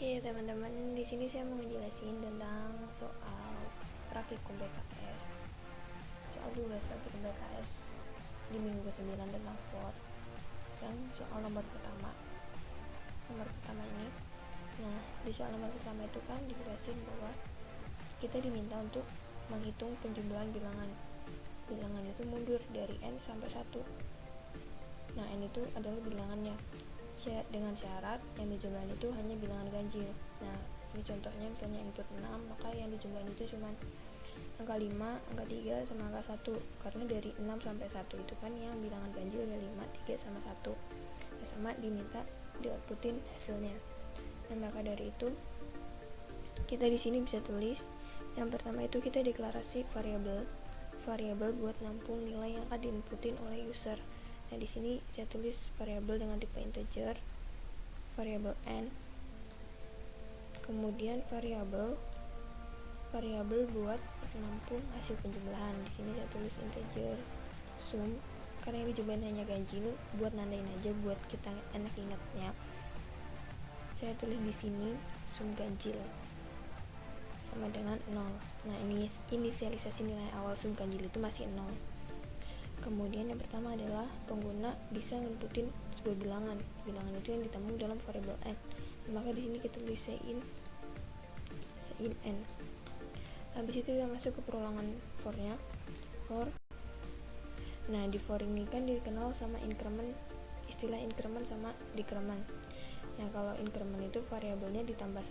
Oke teman-teman, di sini saya mau ngejelasin tentang soal praktikum BKS. Soal tugas praktikum BKS di minggu ke-9 tentang for. Dan soal nomor pertama ini. Nah, di soal nomor pertama itu kan dijelasin bahwa kita diminta untuk menghitung penjumlahan bilangan. Bilangan itu mundur dari n sampai 1. Nah, n itu adalah bilangannya. Dengan syarat yang dijumlahin itu hanya bilangan ganjil. Nah, ini contohnya misalnya input 6, maka yang dijumlahin itu cuma angka 5, angka 3, sama angka 1. Karena dari 6 sampai 1 itu kan yang bilangan ganjil ada 5, 3, sama 1. Nah, sama diminta di-outputin hasilnya. Nah, maka dari itu kita di sini bisa tulis yang pertama itu kita deklarasi variabel buat nampung nilai yang akan diinputin oleh user. Nah, di sini saya tulis variabel dengan tipe integer, variabel n, kemudian variabel buat menampung hasil penjumlahan. Di sini saya tulis integer sum, karena yang dijumlahin hanya ganjil, buat nandain aja buat kita enak ingatnya. Saya tulis di sini sum ganjil sama dengan 0. Nah, ini inisialisasi nilai awal sum ganjil itu masih 0. Kemudian yang pertama adalah pengguna bisa inputin sebuah bilangan. Bilangan itu yang ditampung dalam variabel n. Maka di sini kita tulis sein n. Habis itu kita masuk ke perulangan for-nya. Nah, di for ini kan dikenal sama increment, istilah increment sama decrement. Nah, kalau increment itu variabelnya ditambah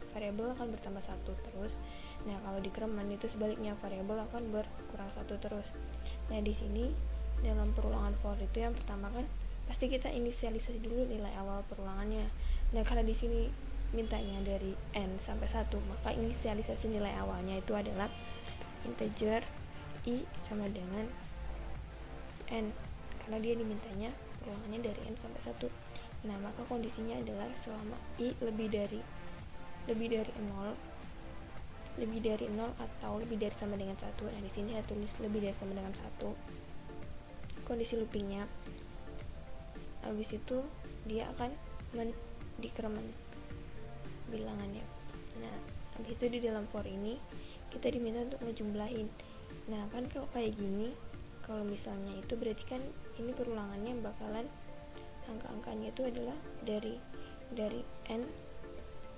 variabel akan bertambah 1 terus. Nah, kalau decrement itu sebaliknya, variabel akan berkurang 1 terus. Nah, di sini dalam perulangan for itu yang pertama kan pasti kita inisialisasi dulu nilai awal perulangannya. Nah, karena di sini mintanya dari n sampai 1, maka inisialisasi nilai awalnya itu adalah integer i sama dengan n, karena dia dimintanya perulangannya dari n sampai 1. Nah, maka kondisinya adalah selama i lebih dari 0 atau lebih dari sama dengan 1. Nah, di sini saya tulis lebih dari sama dengan 1. Kondisi loopingnya. Habis itu dia akan decrement bilangannya. Nah, habis itu di dalam for ini kita diminta untuk ngejumlahin. Nah, kan kalau kayak gini, kalau misalnya itu berarti kan ini perulangannya bakalan angka-angkanya itu adalah dari n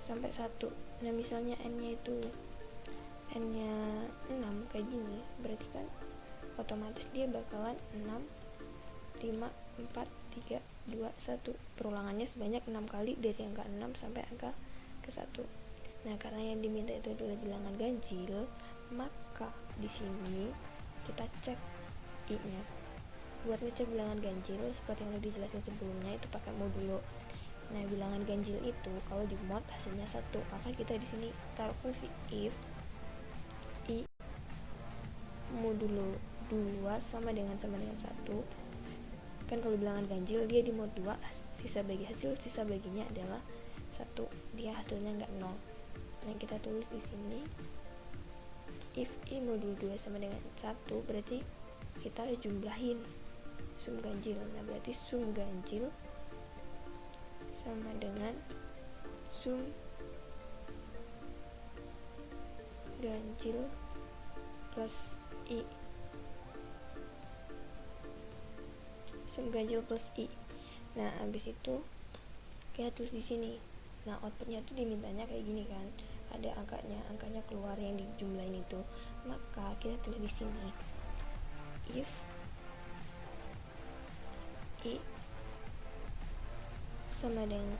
sampai 1. Nah, misalnya n-nya 6 kayak gini, berarti kan otomatis dia bakalan 6, 5, 4, 3, 2, 1. Perulangannya sebanyak 6 kali dari angka 6 sampai angka ke 1. Nah, karena yang diminta itu adalah bilangan ganjil, maka di sini kita cek i-nya. Buat ngecek bilangan ganjil seperti yang udah dijelasin sebelumnya itu pakai modulo. Nah, bilangan ganjil itu kalau di mod hasilnya 1, maka kita di sini taruh fungsi if i modulo 2 sama dengan 1. Kan kalau bilangan ganjil dia di mod 2, sisa bagi hasil, sisa baginya adalah 1. Dia hasilnya enggak 0. Nah, kita tulis di sini if i modulo 2 sama dengan 1, berarti kita jumlahin sum ganjil. Nah, berarti sum ganjil sama dengan sum ganjil plus i. Sum ganjil plus i. Nah, habis itu kita tulis di sini. Nah, outputnya tuh dimintanya kayak gini kan, ada angkanya keluar yang dijumlahin itu. Maka kita tulis di sini if i sama dengan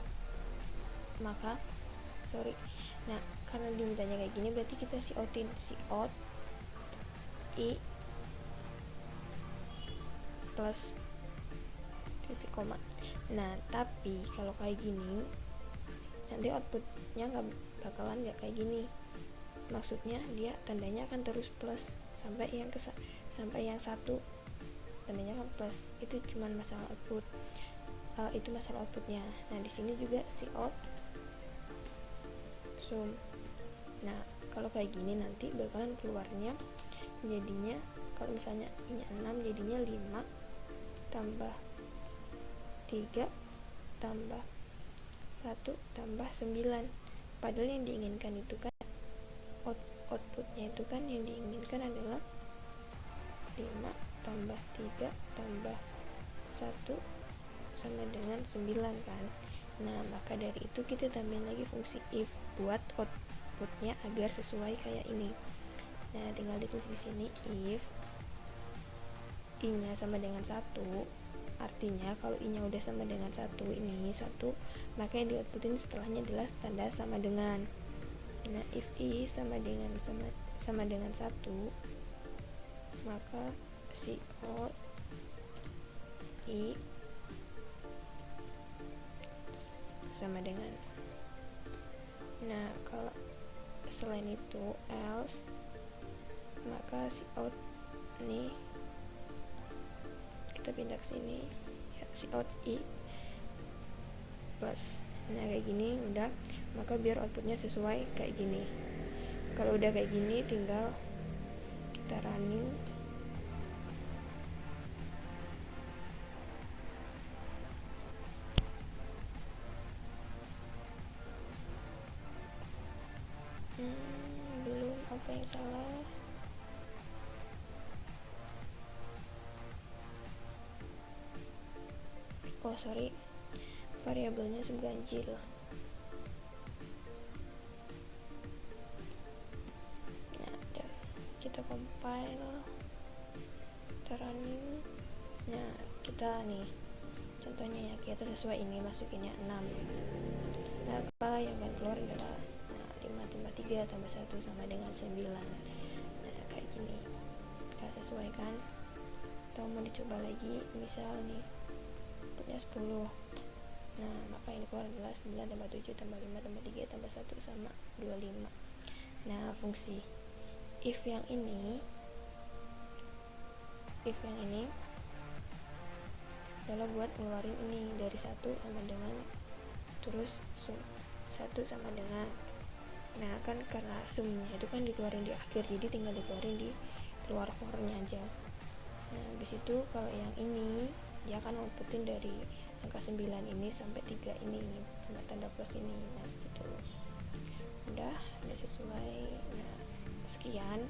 nah, karena dimintanya kayak gini, berarti kita out i plus titik koma. Nah, tapi kalau kayak gini nanti outputnya nggak kayak gini. Maksudnya dia tandanya akan terus plus sampai yang 1 tandanya kan plus. Itu cuma masalah output. Itu masalah outputnya. Nah, di sini juga out sum. Nah, kalau kayak gini nanti bakalan keluarnya jadinya, kalau misalnya ini 6 jadinya 5 tambah 3 tambah 1 tambah 9. padahal yang diinginkan itu kan outputnya itu kan yang diinginkan adalah 5 tambah 3 tambah 1 sama dengan 9 kan. Nah, maka dari itu kita tambahin lagi fungsi if buat outputnya agar sesuai kayak ini. Nah, tinggal ditulis di sini if i-nya sama dengan 1, artinya kalau i-nya udah sama dengan 1, ini 1, maka yang di-outputin setelahnya adalah tanda sama dengan. Nah, if i sama dengan 1, maka out i sama dengan. Nah, kalau selain itu else, maka out nih kita pindah ke sini ya, out i plus. Nah, kayak gini udah, maka biar outputnya sesuai kayak gini. Kalau udah kayak gini tinggal kita running. Belum, apa yang salah? Oh sorry, variabelnya subganjil. Nah, udah kita compile, kita running. Nah, kita nih contohnya ya, kita sesuai ini masukinnya 6. Nah, kalau yang akan keluar adalah 5 tambah 3 tambah 1 sama dengan 9. Nah, kayak gini kita sesuaikan. Atau mau dicoba lagi, misal nih punya 10. Nah, maka ini keluar adalah 9 tambah 7 tambah 5 tambah 3 tambah 1 sama 25. Nah, fungsi if yang ini adalah buat ngeluarin ini dari 1 sama dengan, terus sum 1 sama dengan. Nah, kan karena sumnya itu kan dikeluarin di akhir, jadi tinggal dikeluarin di keluar for-nya aja. Nah, habis itu kalau yang ini dia akan outputin dari angka 9 ini sampai 3 ini sama tanda plus ini. Nah, gitu. Udah sesuai. Nah, sekian.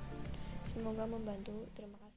Semoga membantu. Terima kasih.